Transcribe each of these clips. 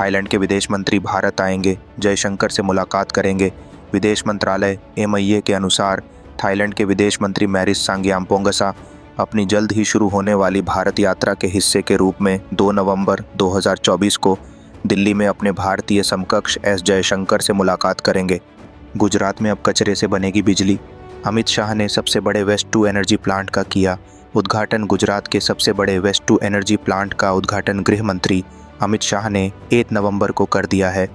Thailand के विदेश मंत्री भारत आएंगे, जयशंकर से मुलाकात करेंगे। विदेश मंत्रालय MIA के अनुसार थाईलैंड के विदेश मंत्री मैरिस सांगियाम्पोंगसा अपनी जल्द ही शुरू होने वाली भारत यात्रा के हिस्से के रूप में 2 नवंबर 2024 को दिल्ली में अपने भारतीय समकक्ष S जयशंकर से मुलाकात करेंगे। गुजरात में अब कचरे से बनेगी बिजली। अमित शाह ने सबसे बड़े वेस्ट टू एनर्जी प्लांट का किया उद्घाटन। गुजरात के सबसे बड़े वेस्ट टू एनर्जी प्लांट का उद्घाटन गृह मंत्री अमित शाह ने 8 नवंबर को कर दिया है।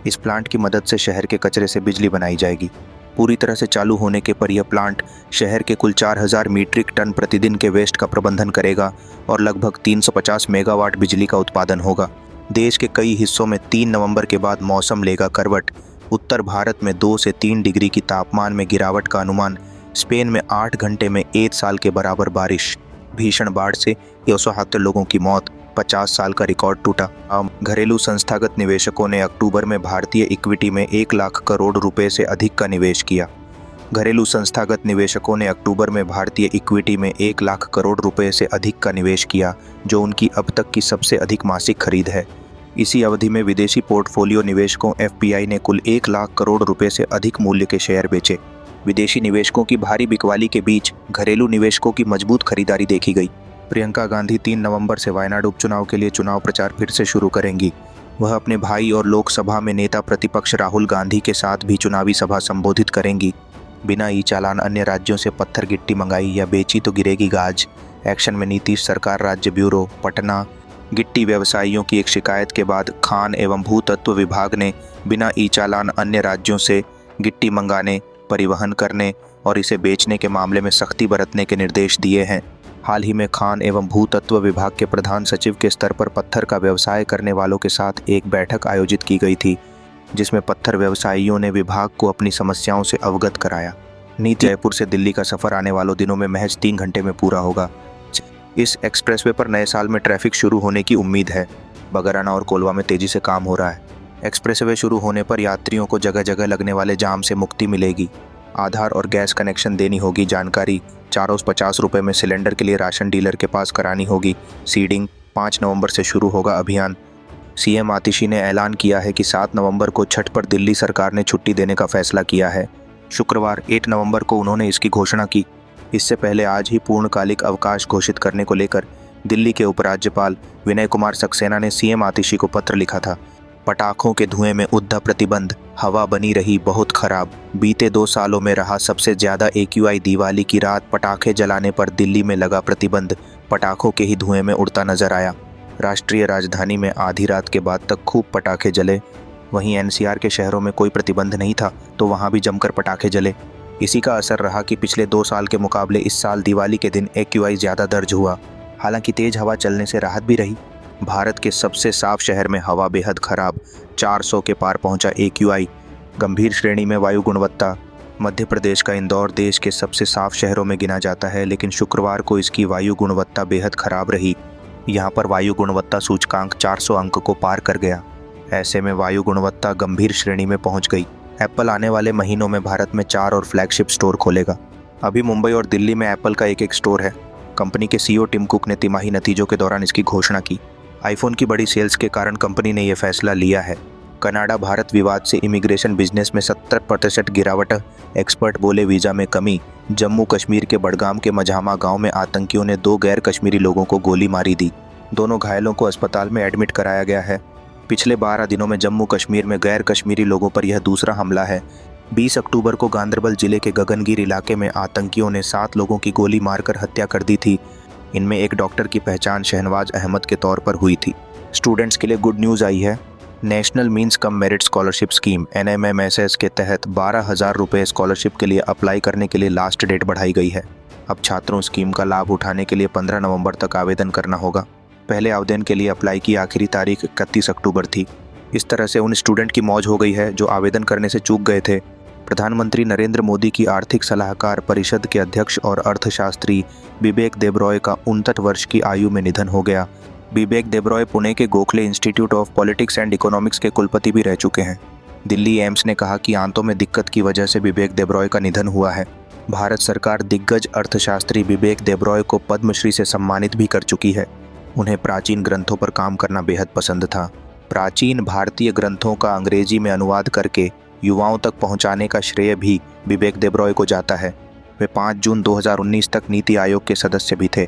इस प्लांट की मदद से शहर के कचरे से बिजली बनाई जाएगी। पूरी तरह से चालू होने के पर यह प्लांट शहर के कुल 4000 मीट्रिक टन प्रतिदिन के वेस्ट का प्रबंधन करेगा और लगभग 350 मेगावाट बिजली का उत्पादन होगा। देश के कई हिस्सों में 3 नवंबर के बाद मौसम लेगा करवट। उत्तर भारत में 2 से 3 डिग्री की तापमान में गिरावट का अनुमान। स्पेन में 8 घंटे में 1 साल के बराबर बारिश। भीषण बाढ़ से 178 लोगों की मौत। 50 साल का रिकॉर्ड टूटा। घरेलू संस्थागत निवेशकों ने अक्टूबर में भारतीय इक्विटी में 1 लाख करोड़ रुपए से अधिक का निवेश किया। घरेलू संस्थागत निवेशकों ने अक्टूबर में भारतीय इक्विटी में 1 लाख करोड़ रुपए से अधिक का निवेश किया, जो उनकी अब तक की सबसे अधिक मासिक खरीद है। इसी अवधि में विदेशी पोर्टफोलियो निवेशकों FPI ने कुल 1 लाख करोड़ रुपए से अधिक मूल्य के शेयर बेचे। विदेशी निवेशकों की भारी बिकवाली के बीच घरेलू निवेशकों की मजबूत खरीदारी देखी गई। प्रियंका गांधी 3 नवंबर से वायनाड उपचुनाव के लिए चुनाव प्रचार फिर से शुरू करेंगी। वह अपने भाई और लोकसभा में नेता प्रतिपक्ष राहुल गांधी के साथ भी चुनावी सभा संबोधित करेंगी। बिना ई चालान अन्य राज्यों से पत्थर गिट्टी मंगाई या बेची तो गिरेगी गाज। एक्शन में नीतीश सरकार राज्य ब्यूरो पटना। गिट्टी व्यवसायियों की एक शिकायत के बाद खान एवं भूतत्व विभाग ने बिना ई चालान अन्य राज्यों से गिट्टी मंगाने, परिवहन करने और इसे बेचने के मामले में सख्ती बरतने के निर्देश दिए हैं। हाल ही में खान एवं भूतत्व विभाग के प्रधान सचिव के स्तर पर पत्थर का व्यवसाय करने वालों के साथ एक बैठक आयोजित की गई थी, जिसमें पत्थर व्यवसायियों ने विभाग को अपनी समस्याओं से अवगत कराया। नीति जयपुर से दिल्ली का सफर आने वालों दिनों में महज 3 घंटे में पूरा होगा। इस एक्सप्रेसवे पर नए साल में ट्रैफिक शुरू होने की उम्मीद है। बगराना और कोलवा में तेजी से काम हो रहा है। एक्सप्रेसवे शुरू होने पर यात्रियों को जगह जगह लगने वाले जाम से मुक्ति मिलेगी। आधार और गैस कनेक्शन देनी होगी जानकारी। 450 रुपये में सिलेंडर के लिए राशन डीलर के पास करानी होगी सीडिंग। 5 नवंबर से शुरू होगा अभियान। CM आतिशी ने ऐलान किया है कि 7 नवंबर को छठ पर दिल्ली सरकार ने छुट्टी देने का फैसला किया है। शुक्रवार 8 नवंबर को उन्होंने इसकी घोषणा की। इससे पहले आज ही पूर्णकालिक अवकाश घोषित करने को लेकर दिल्ली के उपराज्यपाल विनय कुमार सक्सेना ने CM आतिशी को पत्र लिखा था। पटाखों के धुएं में उद्धा प्रतिबंध, हवा बनी रही बहुत खराब। बीते 2 सालों में रहा सबसे ज्यादा AQI। दिवाली की रात पटाखे जलाने पर दिल्ली में लगा प्रतिबंध। पटाखों के ही धुएं में उड़ता नजर आया। राष्ट्रीय राजधानी में आधी रात के बाद तक खूब पटाखे जले। वहीं NCR के शहरों में कोई प्रतिबंध नहीं था, तो वहां भी जमकर पटाखे जले। इसी का असर रहा कि पिछले 2 साल के मुकाबले इस साल दिवाली के दिन AQI ज़्यादा दर्ज हुआ। हालांकि तेज हवा चलने से राहत भी रही। भारत के सबसे साफ शहर में हवा बेहद खराब, 400 के पार पहुंचा AQI। गंभीर श्रेणी में वायु गुणवत्ता। मध्य प्रदेश का इंदौर देश के सबसे साफ शहरों में गिना जाता है, लेकिन शुक्रवार को इसकी वायु गुणवत्ता बेहद खराब रही। यहाँ पर वायु गुणवत्ता सूचकांक 400 अंक को पार कर गया। ऐसे में वायु गुणवत्ता गंभीर श्रेणी में पहुँच गई। एप्पल आने वाले महीनों में भारत में 4 और फ्लैगशिप स्टोर खोलेगा। अभी मुंबई और दिल्ली में एप्पल का एक स्टोर है। कंपनी के CEO टिम कुक ने तिमाही नतीजों के दौरान इसकी घोषणा की। आईफोन की बड़ी सेल्स के कारण कंपनी ने यह फैसला लिया है। कनाडा भारत विवाद से इमिग्रेशन बिजनेस में 70% गिरावट। एक्सपर्ट बोले वीज़ा में कमी। जम्मू कश्मीर के बडगाम के मझामा गांव में आतंकियों ने 2 गैर कश्मीरी लोगों को गोली मारी दी। दोनों घायलों को अस्पताल में एडमिट कराया गया है। पिछले 12 दिनों में जम्मू कश्मीर में गैर कश्मीरी लोगों पर यह दूसरा हमला है। 20 अक्टूबर को गांदरबल जिले के गगनगिर इलाके में आतंकियों ने 7 लोगों की गोली मारकर हत्या कर दी थी। इनमें एक डॉक्टर की पहचान शहनवाज अहमद के तौर पर हुई थी। स्टूडेंट्स के लिए गुड न्यूज़ आई है। National means cum merit scholarship scheme NMMSS के तहत 12,000 रुपये स्कॉलरशिप के लिए अप्लाई करने के लिए लास्ट डेट बढ़ाई गई है। अब छात्रों स्कीम का लाभ उठाने के लिए 15 नवंबर तक आवेदन करना होगा। पहले आवेदन के लिए अप्लाई की आखिरी तारीख 31 अक्टूबर थी। इस तरह से उन स्टूडेंट की मौज हो गई है जो आवेदन करने से चूक गए थे। प्रधानमंत्री नरेंद्र मोदी की आर्थिक सलाहकार परिषद के अध्यक्ष और अर्थशास्त्री बिबेक देबरॉय का 69 वर्ष की आयु में निधन हो गया। बिबेक देबरॉय पुणे के Gokhale institute of politics and economics के कुलपति भी रह चुके हैं। दिल्ली एम्स ने कहा कि आंतों में दिक्कत की वजह से बिबेक देबरॉय का निधन हुआ है। भारत सरकार दिग्गज अर्थशास्त्री बिबेक देबरॉय को पद्मश्री से सम्मानित भी कर चुकी है। उन्हें प्राचीन ग्रंथों पर काम करना बेहद पसंद था। प्राचीन भारतीय ग्रंथों का अंग्रेजी में अनुवाद करके युवाओं तक पहुंचाने का श्रेय भी विवेक देबरॉय को जाता है। वे 5 जून 2019 तक नीति आयोग के सदस्य भी थे।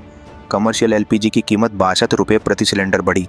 कमर्शियल एलपीजी की कीमत 62 रुपये प्रति सिलेंडर बढ़ी।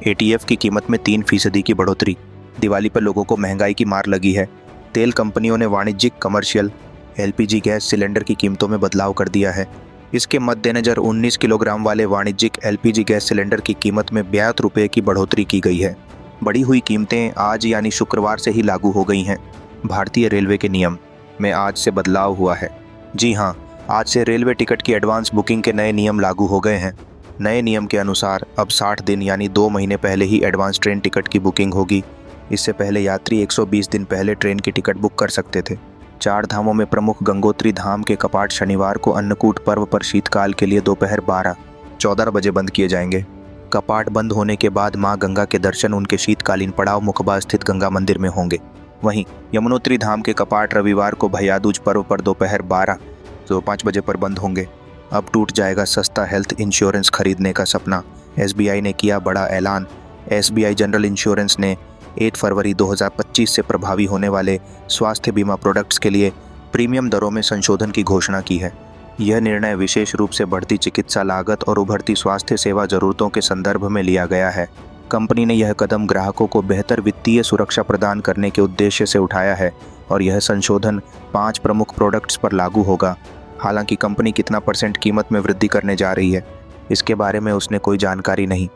एटीएफ की कीमत में 3% की बढ़ोतरी। दिवाली पर लोगों को महंगाई की मार लगी है। तेल कंपनियों ने वाणिज्यिक कमर्शियल एलपीजी गैस सिलेंडर की कीमतों में बदलाव कर दिया है। इसके मद्देनज़र 19 किलोग्राम वाले वाणिज्यिक एलपीजी गैस सिलेंडर की कीमत में 62 रुपये की बढ़ोतरी की गई है। बढ़ी हुई कीमतें आज यानी शुक्रवार से ही लागू हो गई हैं। भारतीय रेलवे के नियम में आज से बदलाव हुआ है। जी हाँ, आज से रेलवे टिकट की एडवांस बुकिंग के नए नियम लागू हो गए हैं। नए नियम के अनुसार अब 60 दिन यानी 2 महीने पहले ही एडवांस ट्रेन टिकट की बुकिंग होगी। इससे पहले यात्री 120 दिन पहले ट्रेन की टिकट बुक कर सकते थे। 4 धामों में प्रमुख गंगोत्री धाम के कपाट शनिवार को अन्नकूट पर्व पर शीतकाल के लिए दोपहर 12-14 बजे बंद किए जाएंगे। कपाट बंद होने के बाद मां गंगा के दर्शन उनके शीतकालीन पड़ाव मुखबा स्थित गंगा मंदिर में होंगे। वहीं यमुनोत्री धाम के कपाट रविवार को भैया दूज पर्व पर दोपहर 12-5 बजे पर बंद होंगे। अब टूट जाएगा सस्ता हेल्थ इंश्योरेंस खरीदने का सपना। एसबीआई ने किया बड़ा ऐलान। एसबीआई जनरल इंश्योरेंस ने 8 फरवरी 2025 से प्रभावी होने वाले स्वास्थ्य बीमा प्रोडक्ट्स के लिए प्रीमियम दरों में संशोधन की घोषणा की है। यह निर्णय विशेष रूप से बढ़ती चिकित्सा लागत और उभरती स्वास्थ्य सेवा जरूरतों के संदर्भ में लिया गया है। कंपनी ने यह कदम ग्राहकों को बेहतर वित्तीय सुरक्षा प्रदान करने के उद्देश्य से उठाया है और यह संशोधन 5 प्रमुख प्रोडक्ट्स पर लागू होगा। हालांकि कंपनी कितना % कीमत में वृद्धि करने जा रही है, इसके बारे में उसने कोई जानकारी नहीं